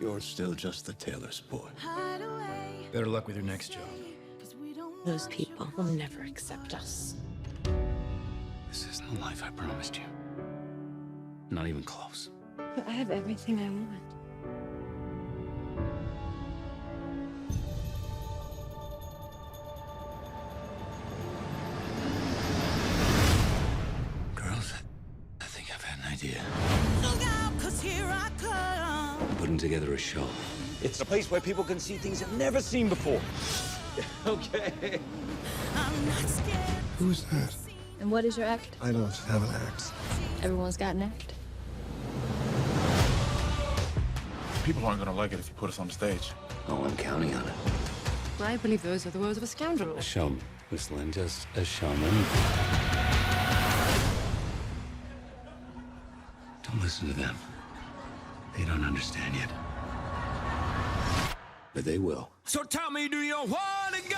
You're still just the tailor's boy. Better luck with your next job. Those people will never accept us. This isn't the life I promised you. Not even close. But I have everything I want. Girls, I think I've had an idea. I'm putting together a show. It's a place where people can see things they've never seen before. Okay. Who's that? And what is your act? I don't have an act. Everyone's got an act. People aren't gonna like it if you put us on the stage. Oh, I'm counting on it. I believe those are the words of a scoundrel. A showman. Miss Lynn, just a showman. Don't listen to them. They don't understand yet. But they will. So tell me, do you wanna go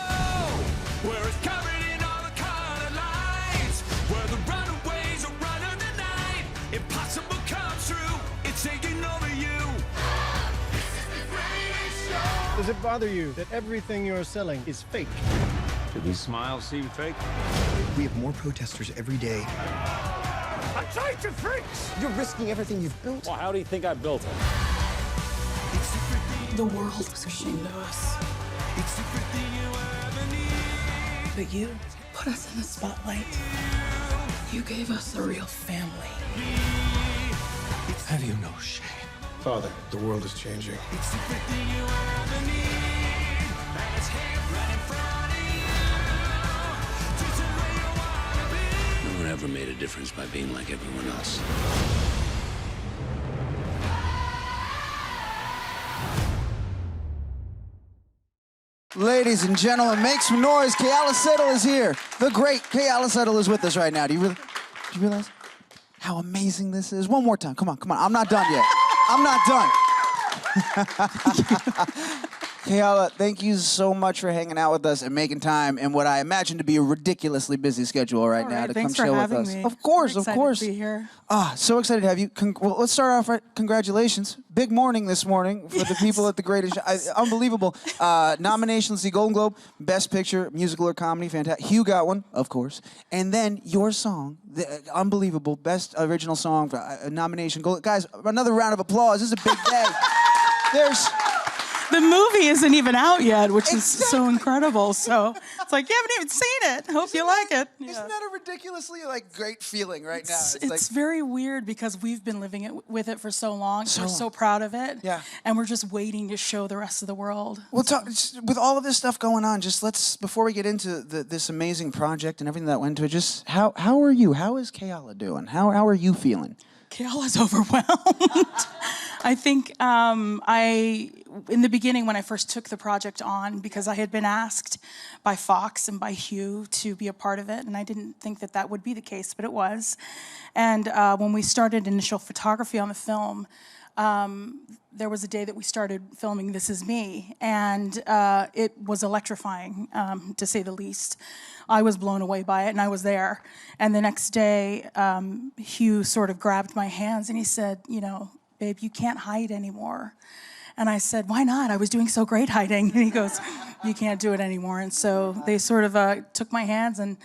where it's covered in all the colored lights, where the runaways are running the night? Impossible comes true. It's taking over you. Does it bother you that everything you're selling is fake? Do these smiles seem fake? We have more protesters every day. I tried to freaks. You're risking everything you've built. Well, how do you think I built it? The world was ashamed of us. But you put us in the spotlight. You gave us a real family. Have you no shame? Father, the world is changing. No one ever made a difference by being like everyone else. Ladies and gentlemen, make some noise. Keala Settle is here. The great Keala Settle is with us right now. Did you realize how amazing this is? One more time. Come on, come on. I'm not done yet. I'm not done. Keala, thank you so much for hanging out with us and making time in what I imagine to be a ridiculously busy schedule right now to come chill with us. Me. Of course, of course. To be here. So excited to have you. Well, let's start off right. Congratulations. Big morning this morning for the people at the Greatest Unbelievable. Nominations, the Golden Globe, Best Picture, Musical or Comedy, fantastic. Hugh got one, of course. And then your song, the unbelievable, Best Original Song, nomination. Guys, another round of applause. This is a big day. The movie isn't even out yet, which is so incredible. So it's like, you haven't even seen it. Hope you like it. Yeah. Isn't that a ridiculously great feeling right now? It's very weird because we've been living with it for so long. We're so proud of it. Yeah. And we're just waiting to show the rest of the world. Well, with all of this stuff going on, before we get into this amazing project and everything that went into it, just how are you? How is Keala doing? How are you feeling? Keala's overwhelmed. I think in the beginning when I first took the project on, because I had been asked by Fox and by Hugh to be a part of it, and I didn't think that that would be the case, but it was. And when we started initial photography on the film, there was a day that we started filming This Is Me, and it was electrifying, to say the least. I was blown away by it, and I was there. And the next day, Hugh sort of grabbed my hands, and he said, you know, babe, you can't hide anymore. And I said, why not? I was doing so great hiding. And he goes, you can't do it anymore. And so they sort of took my hands and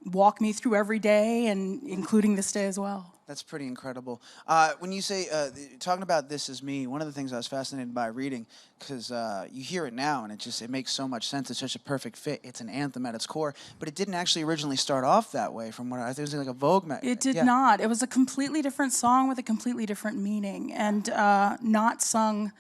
walked me through every day, and including this day as well. That's pretty incredible. When you say, talking about This Is Me, one of the things I was fascinated by reading, because you hear it now and it makes so much sense. It's such a perfect fit. It's an anthem at its core, but it didn't actually originally start off that way from what I think it was like a Vogue magazine. It did not. It was a completely different song with a completely different meaning, and not sung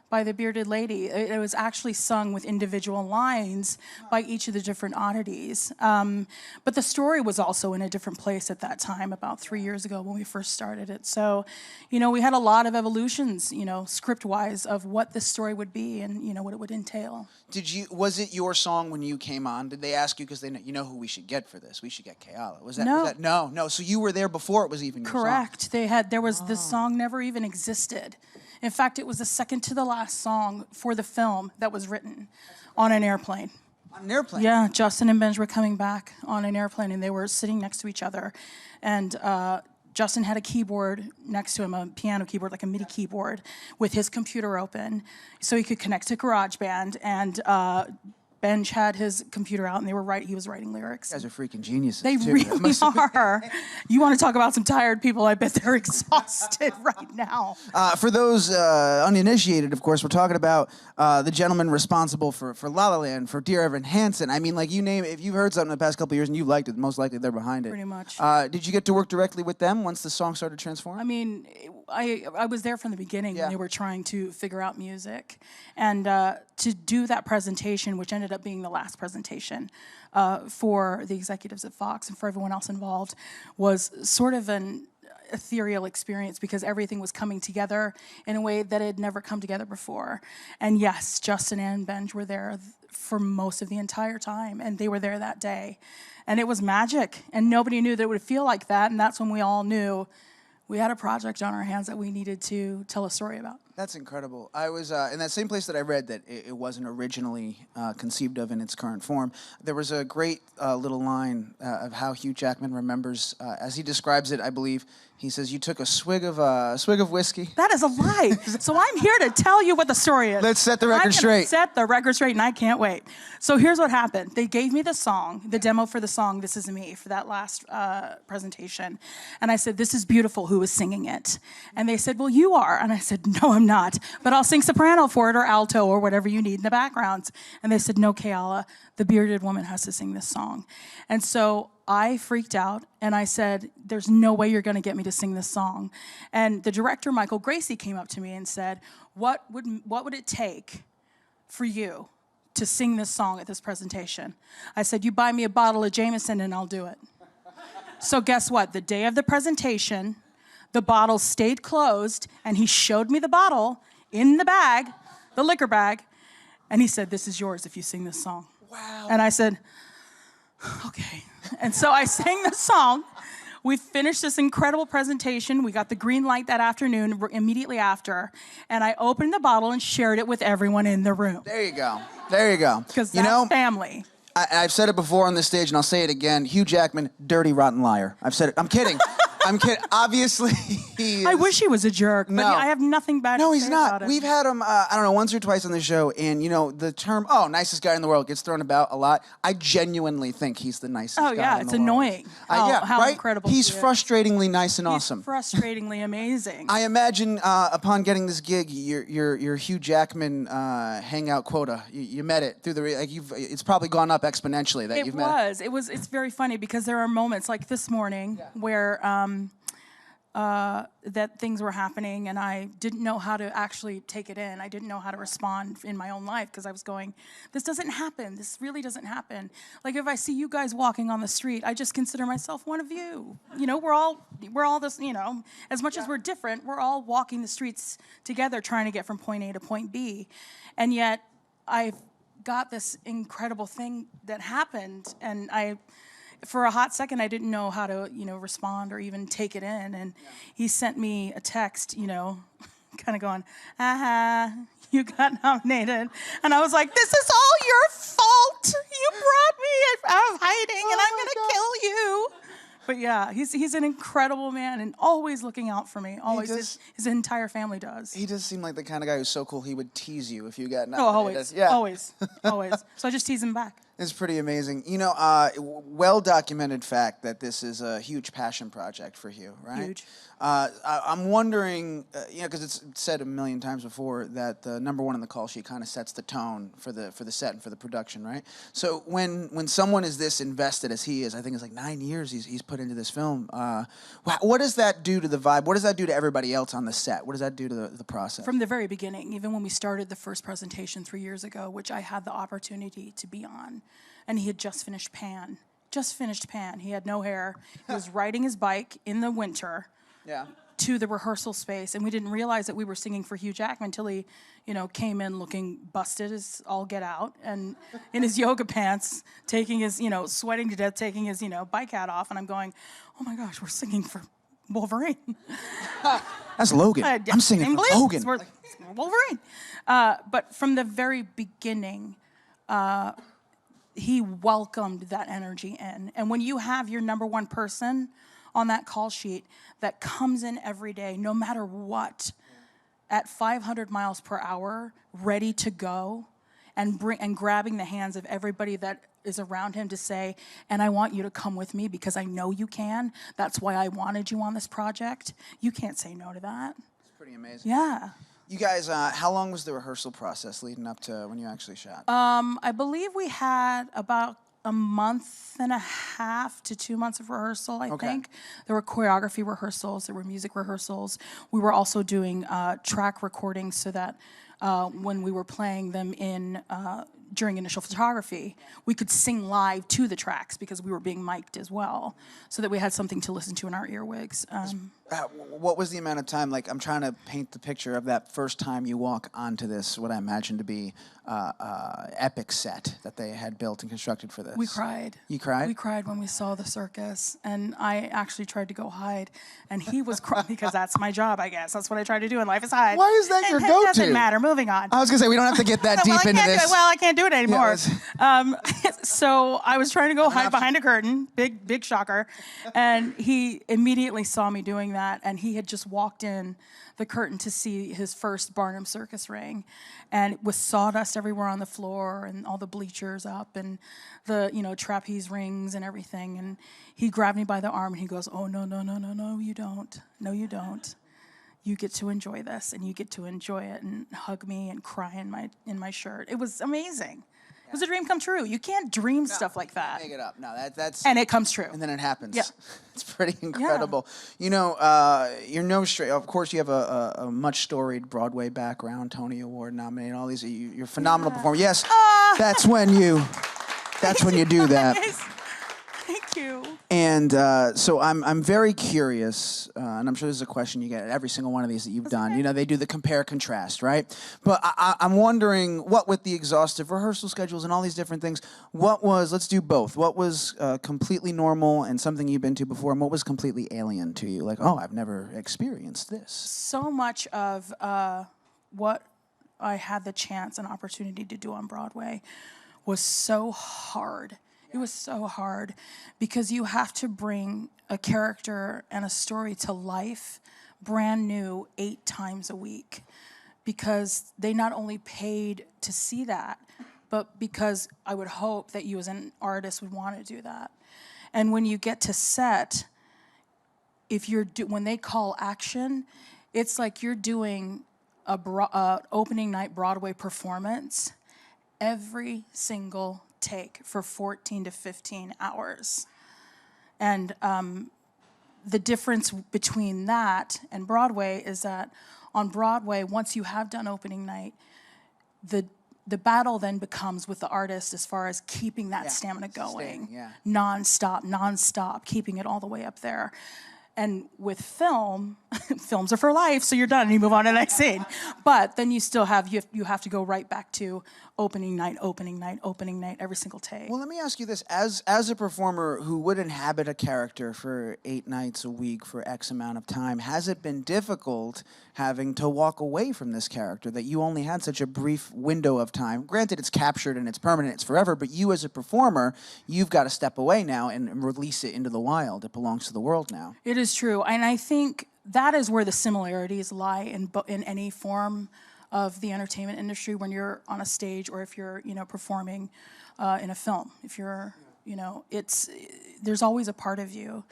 by the bearded lady. It was actually sung with individual lines by each of the different oddities. But the story was also in a different place at that time, about 3 years ago when we first started it. So, you know, we had a lot of evolutions, you know, script-wise of what this story would be and, you know, what it would entail. Was it your song when you came on? Did they ask you, because you know who we should get for this? We should get Keala. No. So you were there before it was even your song? Correct. The song never even existed. In fact, it was the second to the last song for the film that was written on an airplane. On an airplane? Yeah, Justin and Benj were coming back on an airplane, and they were sitting next to each other. And Justin had a keyboard next to him, a piano keyboard, like a MIDI keyboard, with his computer open, so he could connect to GarageBand. And Benj had his computer out, and he was writing lyrics. You guys are freaking geniuses. They too. really are. You want to talk about some tired people? I bet they're exhausted right now. For those uninitiated, of course, we're talking about the gentleman responsible for La La Land, for Dear Evan Hansen. I mean, like, you name it. If you've heard something in the past couple of years and you've liked it, most likely they're behind it. Pretty much. Did you get to work directly with them once the song started transforming? I mean, I was there from the beginning when they were trying to figure out music. And to do that presentation, which ended up being the last presentation for the executives at Fox and for everyone else involved, was sort of an ethereal experience because everything was coming together in a way that had never come together before. And yes, Justin and Benj were there for most of the entire time, and they were there that day. And it was magic, and nobody knew that it would feel like that, and that's when we all knew we had a project on our hands that we needed to tell a story about. That's incredible. I was in that same place that I read that it wasn't originally conceived of in its current form. There was a great little line of how Hugh Jackman remembers, as he describes it, I believe. He says, "You took a swig of whiskey." That is a lie. So I'm here to tell you what the story is. Let's set the record straight. Set the record straight, and I can't wait. So here's what happened. They gave me the song, the demo for the song "This Is Me" for that last presentation, and I said, "This is beautiful. Who is singing it?" And they said, "Well, you are." And I said, "No, I'm not, but I'll sing soprano for it or alto or whatever you need in the backgrounds." And they said, "No, Keala, the bearded woman has to sing this song." And so I freaked out, and I said, "There's no way you're going to get me to sing this song." And the director, Michael Gracie, came up to me and said, what would it take for you to sing this song at this presentation?" I said, "You buy me a bottle of Jameson and I'll do it." So guess what? The day of the presentation, the bottle stayed closed, and he showed me the bottle in the bag, the liquor bag, and he said, "This is yours if you sing this song." Wow. And I said, "Okay." And so I sang the song. We finished this incredible presentation. We got the green light that afternoon, immediately after, and I opened the bottle and shared it with everyone in the room. There you go. There you go. Because that's family. I've said it before on this stage, and I'll say it again. Hugh Jackman, dirty, rotten liar. I've said it. I'm kidding. I'm kidding. Obviously, he is. I wish he was a jerk, but I have nothing bad to say he's not. about him. We've had him, I don't know, once or twice on the show, and, you know, the term, "oh, nicest guy in the world," gets thrown about a lot. I genuinely think he's the nicest guy in the world. It's annoying how right? incredible He's he is. frustratingly nice and awesome. He's frustratingly amazing. I imagine upon getting this gig, your Hugh Jackman hangout quota, you met it through it's probably gone up exponentially that you've met it. It's very funny because there are moments like this morning where that things were happening and I didn't know how to actually take it in. I didn't know how to respond in my own life because I was going, this doesn't happen. This really doesn't happen. Like if I see you guys walking on the street, I just consider myself one of you. You know, we're all this, you know, as much as we're different, we're all walking the streets together trying to get from point A to point B. And yet I've got this incredible thing that happened, and for a hot second, I didn't know how to, you know, respond or even take it in. And he sent me a text, you know, kind of going, you got nominated. And I was like, this is all your fault. You brought me out of hiding, and I'm going to kill you. But yeah, he's an incredible man and always looking out for me. Always, his entire family does. He does seem like the kind of guy who's so cool he would tease you if you got nominated. Oh, always, always. So I just tease him back. It's pretty amazing. You know, well-documented fact that this is a huge passion project for you, right? Huge. I'm wondering, you know, because it's said a million times before that the number one on the call sheet kind of sets the tone for the set and for the production, right? So when someone is this invested as he is, I think it's like 9 years he's put into this film. What does that do to the vibe? What does that do to everybody else on the set? What does that do to the process? From the very beginning, even when we started the first presentation 3 years ago, which I had the opportunity to be on, and he had just finished Pan. He had no hair. He was riding his bike in the winter. Yeah. To the rehearsal space, and we didn't realize that we were singing for Hugh Jackman until he, you know, came in looking busted as all get out, and in his yoga pants, taking his, you know, sweating to death, taking his, you know, bike hat off, and I'm going, oh my gosh, we're singing for Wolverine. That's Logan. I'm singing for Logan. We're Wolverine. But from the very beginning, he welcomed that energy in, and when you have your number one person on that call sheet that comes in every day, no matter what, at 500 miles per hour, ready to go, and grabbing the hands of everybody that is around him to say, and I want you to come with me because I know you can. That's why I wanted you on this project. You can't say no to that. It's pretty amazing. Yeah. You guys, how long was the rehearsal process leading up to when you actually shot? I believe we had about a month and a half to 2 months of rehearsal, I think. There were choreography rehearsals, there were music rehearsals. We were also doing track recordings so that when we were playing them in during initial photography, we could sing live to the tracks because we were being mic'd as well, so that we had something to listen to in our earwigs. What was the amount of time? Like, I'm trying to paint the picture of that first time you walk onto this, what I imagine to be epic set that they had built and constructed for this. We cried. You cried? We cried when we saw the circus, and I actually tried to go hide, and he was crying because that's my job, I guess. That's what I try to do in life is hide. Why is that your It go-to? doesn't matter. Moving on. I was gonna say we don't have to get that deep into this. I can't do it anymore. Yeah, So I was trying to go hide behind a curtain, big shocker, and he immediately saw me doing that, and he had just walked in the curtain to see his first Barnum circus ring, and with sawdust everywhere on the floor and all the bleachers up and the trapeze rings and everything, and he grabbed me by the arm and he goes, "Oh no, you don't. No, you don't. You get to enjoy this, and you get to enjoy it," and hug me and cry in my shirt. It was amazing. It was a dream come true. You can't dream stuff like that. Make it up. No, that's and it comes true. And then it happens. Yeah. It's pretty incredible. Yeah. You're no straight. Of course, you have a much storied Broadway background, Tony Award nominated, all these. You're a phenomenal performer. Yes, that's when you do that. Thank you. And so I'm very curious, and I'm sure this is a question you get at every single one of these that you've done. Okay. They do the compare contrast, right? But I'm wondering, what with the exhaustive rehearsal schedules and all these different things, let's do both. What was completely normal and something you've been to before, and what was completely alien to you? Like, oh, I've never experienced this. So much of what I had the chance and opportunity to do on Broadway was so hard. It was so hard because you have to bring a character and a story to life brand new 8 times a week, because they not only paid to see that, but because I would hope that you as an artist would want to do that. And when you get to set, when they call action, it's like you're doing a opening night Broadway performance every single take for 14 to 15 hours. And the difference between that and Broadway is that on Broadway, once you have done opening night, the battle then becomes with the artist as far as keeping that stamina going. Non-stop, keeping it all the way up there. And with film, films are for life, so you're done and you move on to the next scene. But then you still have to go right back to opening night, every single take. Well, let me ask you this. As a performer who would inhabit a character for 8 nights a week for X amount of time, has it been difficult having to walk away from this character, that you only had such a brief window of time? Granted, it's captured and it's permanent, it's forever, but you as a performer, you've got to step away now and release it into the wild. It belongs to the world now. It is true, and I think that is where the similarities lie in any form of the entertainment industry when you're on a stage or if you're performing in a film. If you're there's always a part of you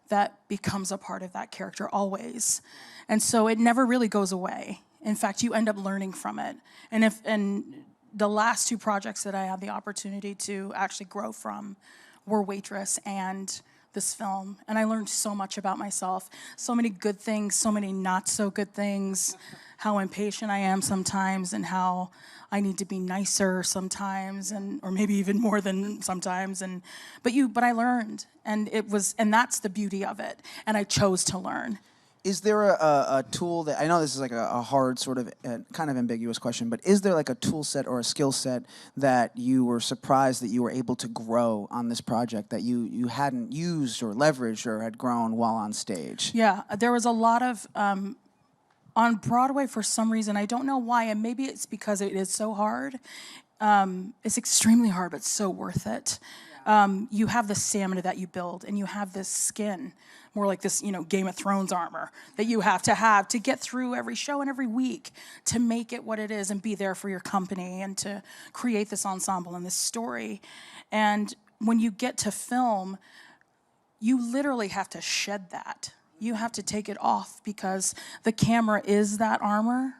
that becomes a part of that character always, and so it never really goes away. In fact, you end up learning from it. And the last 2 projects that I had the opportunity to actually grow from were Waitress and this film, and I learned so much about myself. So many good things, so many not so good things, how impatient I am sometimes and how I need to be nicer sometimes, or maybe even more than sometimes. But I learned, and that's the beauty of it, and I chose to learn. Is there a tool that, I know this is like a hard sort of kind of ambiguous question, but is there like a tool set or a skill set that you were surprised that you were able to grow on this project that you hadn't used or leveraged or had grown while on stage? Yeah, there was a lot of, on Broadway for some reason, I don't know why, and maybe it's because it is so hard. It's extremely hard, but so worth it. You have the stamina that you build, and you have this skin, more like this, Game of Thrones armor that you have to get through every show and every week to make it what it is and be there for your company and to create this ensemble and this story. And when you get to film, you literally have to shed that. You have to take it off because the camera is that armor,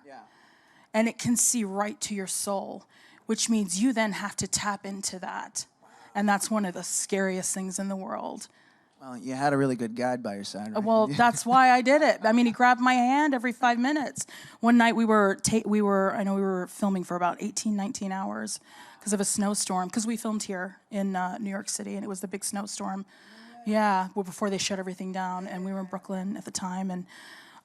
and it can see right to your soul, which means you then have to tap into that. And that's one of the scariest things in the world. Well, you had a really good guide by your side, right? Well, that's why I did it. I mean, he grabbed my hand every 5 minutes. One night we were filming for about 18, 19 hours because of a snowstorm, because we filmed here in New York City, and it was the big snowstorm. Yeah, well, before they shut everything down, and we were in Brooklyn at the time, and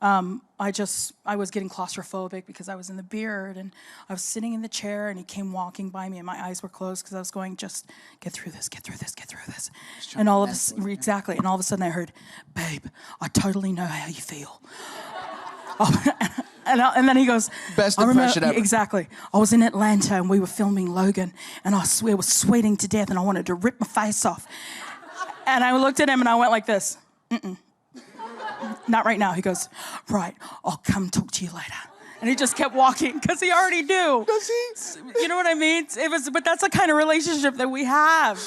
I was getting claustrophobic because I was in the beard, and I was sitting in the chair, and he came walking by me, and my eyes were closed because I was going, just get through this, get through this, get through this. And all of a sudden I heard, babe, I totally know how you feel. And then he goes, best impression ever. Exactly. I was in Atlanta, and we were filming Logan, and I swear I was sweating to death, and I wanted to rip my face off. And I looked at him, and I went like this, not right now. He goes, right, I'll come talk to you later. And he just kept walking because he already knew. Does he? You know what I mean? But that's the kind of relationship that we have,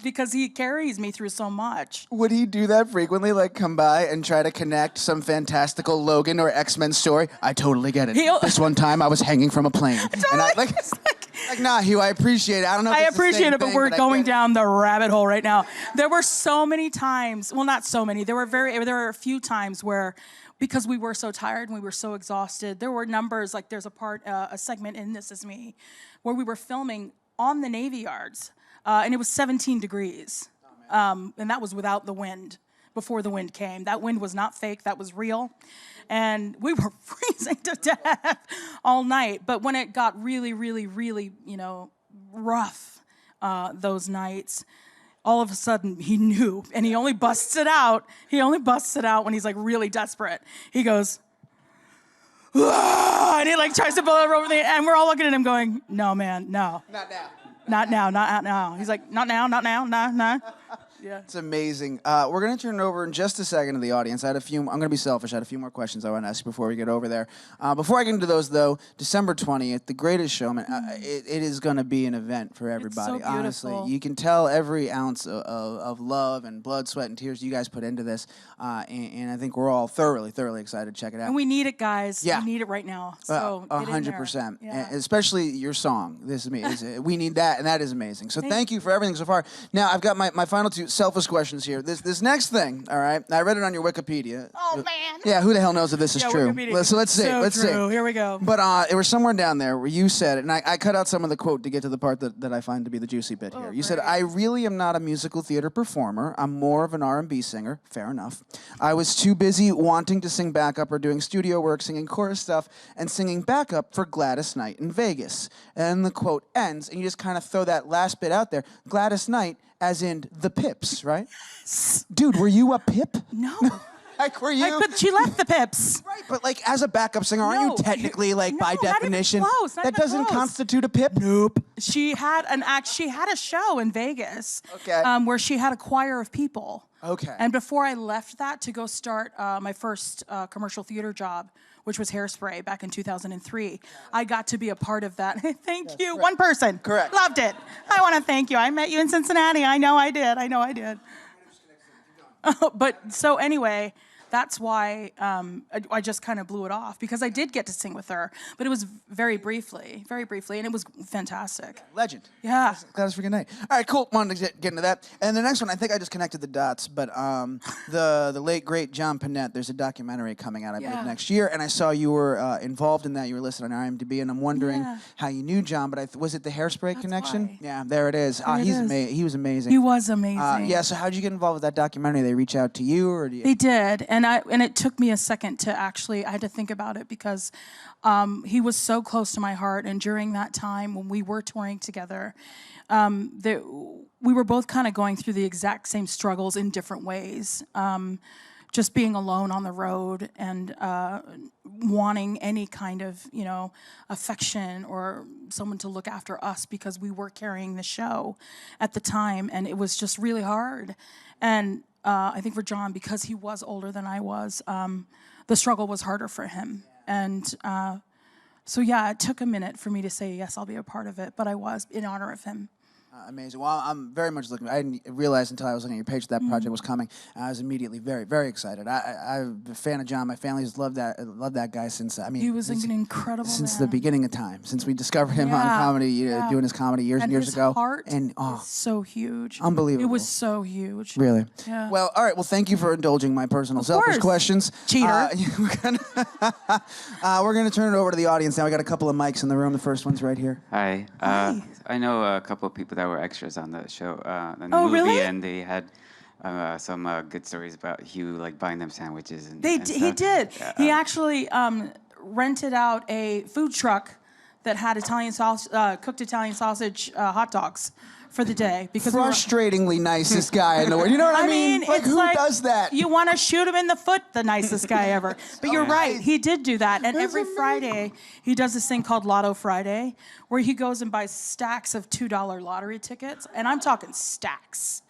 because he carries me through so much. Would he do that frequently, like come by and try to connect some fantastical Logan or X-Men story? I totally get it. This one time I was hanging from a plane. And nah, Hugh, I appreciate it. I don't know if I it's the appreciate same it, but thing, we're going I down the rabbit hole right now. There were so many times, well, not so many, there were a few times where, because we were so tired and we were so exhausted, there were numbers, like there's a segment in This Is Me, where we were filming on the Navy Yards, and it was 17 degrees, and that was without the wind, before the wind came. That wind was not fake, that was real, and we were freezing to death all night. But when it got really, really, really, rough those nights, all of a sudden he knew, and he only busts it out. He only busts it out when he's like really desperate. He goes, "Ah!" And he like tries to pull it over and we're all looking at him going, "No, man, no. Not now. Not now, not now." He's like, "Not now, no." Yeah. It's amazing. We're going to turn it over in just a second to the audience. I'm going to be selfish. I had a few more questions I want to ask you before we get over there. Before I get into those, though, December 20th, The Greatest Showman, it is going to be an event for everybody. It's so beautiful. Honestly, you can tell every ounce of love and blood, sweat, and tears you guys put into this, and I think we're all thoroughly, thoroughly excited to check it out. And we need it, guys. Yeah. We need it right now. So 100%. Yeah. Especially your song. This is me. We need that, and that is amazing. So thank you for everything so far. Now, I've got my final two selfish questions here. This next thing, all right? I read it on your Wikipedia. Oh, man. Yeah, who the hell knows if this is true? So let's see. Let's see. Here we go. But it was somewhere down there where you said it, and I cut out some of the quote to get to the part that I find to be the juicy bit here. You said, "I really am not a musical theater performer. I'm more of an R&B singer." Fair enough. "I was too busy wanting to sing backup or doing studio work, singing chorus stuff, and singing backup for Gladys Knight in Vegas." And the quote ends, and you just kind of throw that last bit out there. Gladys Knight, as in the Pips, right? Dude, were you a Pip? No. Like, were you? But she left the Pips. Right, but like as a backup singer, aren't you technically, by definition, not even close, that doesn't constitute a Pip? Nope. She had a show in Vegas, where she had a choir of people. Okay. And before I left that to go start my first commercial theater job, which was Hairspray back in 2003, I got to be a part of that. Thank you. Right. One person. Correct. Loved it. I want to thank you. I met you in Cincinnati. I know I did. But so anyway, that's why I just kind of blew it off, because I did get to sing with her, but it was very briefly, and it was fantastic. Legend. Yeah. Gladys freaking Knight. All right, cool. Wanted to get into that. And the next one, I think I just connected the dots, but the late, great John Panette, there's a documentary coming out, I believe, next year, and I saw you were involved in that. You were listed on IMDb, and I'm wondering how you knew John, but was it the Hairspray connection? Why. Yeah, there it is. He was amazing. He was amazing. Yeah, so how'd you get involved with that documentary? Did they reach out to you, or do you... They did, and it took me a second to actually, I had to think about it, because he was so close to my heart, and during that time when we were touring together, we were both kind of going through the exact same struggles in different ways. just being alone on the road and wanting any kind of, affection or someone to look after us because we were carrying the show at the time, and it was just really hard. And I think for John, because he was older than I was, the struggle was harder for him. And so yeah, it took a minute for me to say, yes, I'll be a part of it, but I was in honor of him. Amazing. Well, I'm very much looking. I didn't realize until I was looking at your page that project was coming. I was immediately very, very excited. I'm a fan of John. My family has loved that guy since. He was an incredible since man. the beginning of time. Since we discovered him on comedy, doing his comedy years and years ago. Heart and is so huge. Unbelievable. It was so huge. Really. Yeah. Well, all right. Well, thank you for indulging my personal selfish questions. Cheater. We're gonna turn it over to the audience now. We got a couple of mics in the room. The first one's right here. Hi. Hi. I know a couple of people that were extras on the show, the Oh, movie, really? and they had some good stories about Hugh, like buying them sandwiches and. He stuff. did. Yeah, He actually rented out a food truck that had cooked Italian sausage hot dogs for the day because Frustratingly nicest guy in the world. You know what I mean? Like, it's who does that? You want to shoot him in the foot, the nicest guy ever. But you're right, he did do that. And every Friday, he does this thing called Lotto Friday, where he goes and buys stacks of $2 lottery tickets. And I'm talking stacks.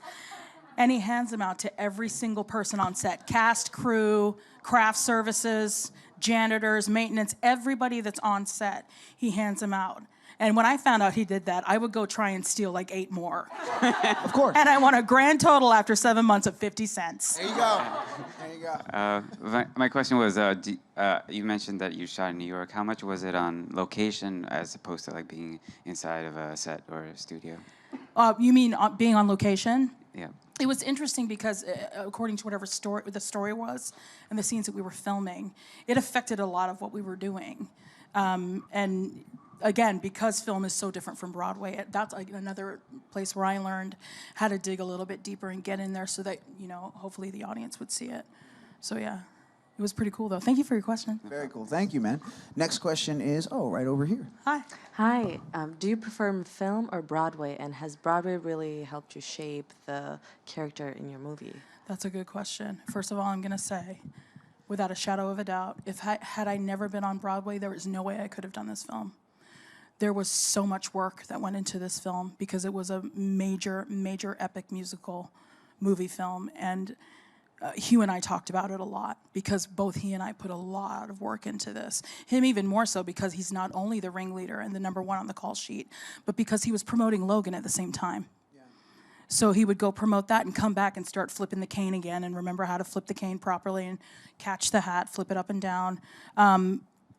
And he hands them out to every single person on set. Cast, crew, craft services, janitors, maintenance, everybody that's on set, he hands them out. And when I found out he did that, I would go try and steal like 8 more. Of course. And I won a grand total after 7 months of 50 cents. There you go. There you go. My question was, you mentioned that you shot in New York. How much was it on location as opposed to like being inside of a set or a studio? You mean being on location? Yeah. It was interesting because according to whatever the story was and the scenes that we were filming, it affected a lot of what we were doing. And again, because film is so different from Broadway, that's like another place where I learned how to dig a little bit deeper and get in there so that, hopefully the audience would see it. So yeah, it was pretty cool though. Thank you for your question. Very cool. Thank you, man. Next question is, right over here. Hi. Hi. Do you prefer film or Broadway? And has Broadway really helped you shape the character in your movie? That's a good question. First of all, I'm going to say, without a shadow of a doubt, had I never been on Broadway, there is no way I could have done this film. There was so much work that went into this film because it was a major, major epic musical movie film. And Hugh and I talked about it a lot because both he and I put a lot of work into this. Him even more so because he's not only the ringleader and the #1 on the call sheet, but because he was promoting Logan at the same time. Yeah. So he would go promote that and come back and start flipping the cane again and remember how to flip the cane properly and catch the hat, flip it up and down.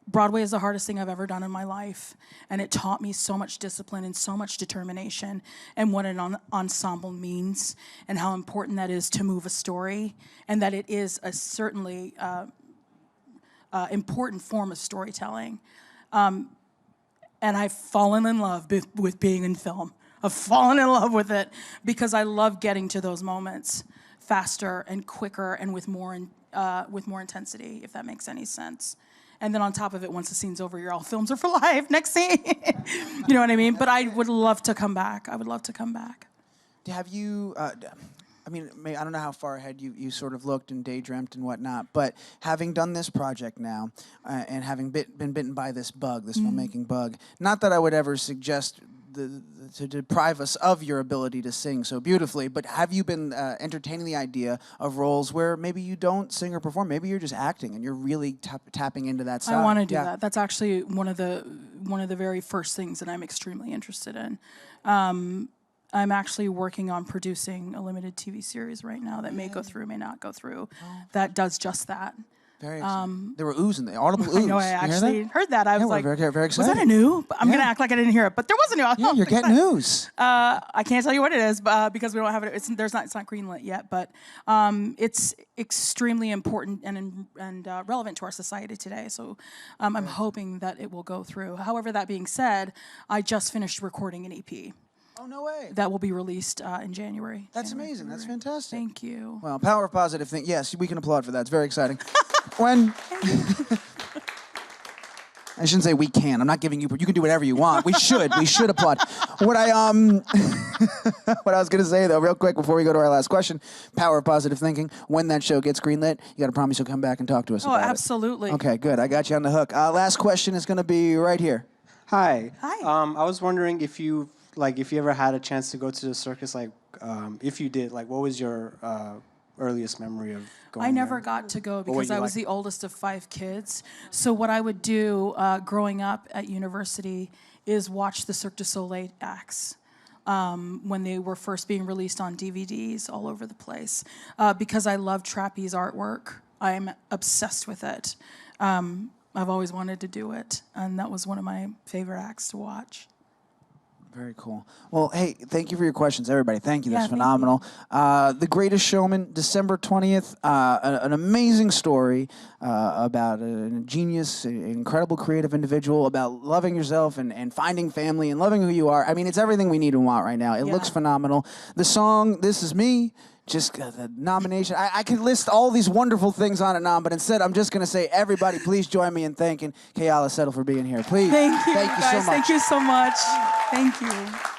Broadway is the hardest thing I've ever done in my life, and it taught me so much discipline and so much determination and what an ensemble means and how important that is to move a story, and that it is a certainly important form of storytelling. And I've fallen in love with being in film. I've fallen in love with it because I love getting to those moments faster and quicker and with more intensity, if that makes any sense. And then on top of it, once the scene's over, you're all films are for life. Next scene. You know what I mean? But I would love to come back. I would love to come back. Have you, I don't know how far ahead you sort of looked and daydreamt and whatnot, but having done this project now and having been bitten by this bug, this filmmaking bug, not that I would ever suggest to deprive us of your ability to sing so beautifully, but have you been entertaining the idea of roles where maybe you don't sing or perform, maybe you're just acting and you're really tapping into that side? I want to do that. That's actually one of the very first things that I'm extremely interested in. I'm actually working on producing a limited TV series right now that may go through, may not go through, that does just that. Very exciting. There were oohs in there, audible oohs. I know, I actually heard that. I was like, very, very excited. Was that a new? I'm going to act like I didn't hear it, but there was a new. Yeah, you're getting news. I can't tell you what it is because we don't have it. It's not greenlit yet, but it's extremely important and relevant to our society today. So I'm hoping that it will go through. However, that being said, I just finished recording an EP. Oh, no way. That will be released in January. That's amazing. That's fantastic. Thank you. Well, power of positive thing. Yes, we can applaud for that. It's very exciting. When I shouldn't say we can. I'm not giving you. You can do whatever you want. We should. We should applaud. What I what I was gonna say though, real quick before we go to our last question, power of positive thinking. When that show gets greenlit, you gotta promise you'll come back and talk to us about absolutely. it. Okay, good. I got you on the hook. Last question is gonna be right here. Hi. Hi. I was wondering if you ever had a chance to go to the circus, if you did, what was your earliest memory of going I never there? got to go Or what because you I was like? the oldest of 5 kids. So what I would do growing up at university is watch the Cirque du Soleil acts when they were first being released on DVDs all over the place. Because I love trapeze artwork, I'm obsessed with it. I've always wanted to do it, and that was one of my favorite acts to watch. Very cool. Well, hey, thank you for your questions, everybody. Thank you. That's Yeah, thank phenomenal. The Greatest Showman, December 20th. An amazing story about a genius, incredible creative individual, about loving yourself and finding family and loving who you are. I mean, it's everything we need and want right now. It looks phenomenal. The song, This Is Me, just the nomination. I could list all these wonderful things on and on, but instead I'm just going to say, everybody, please join me in thanking Keala Settle for being here. Please. Thank you, Thank you guys. so much. Thank you so much. Thank you.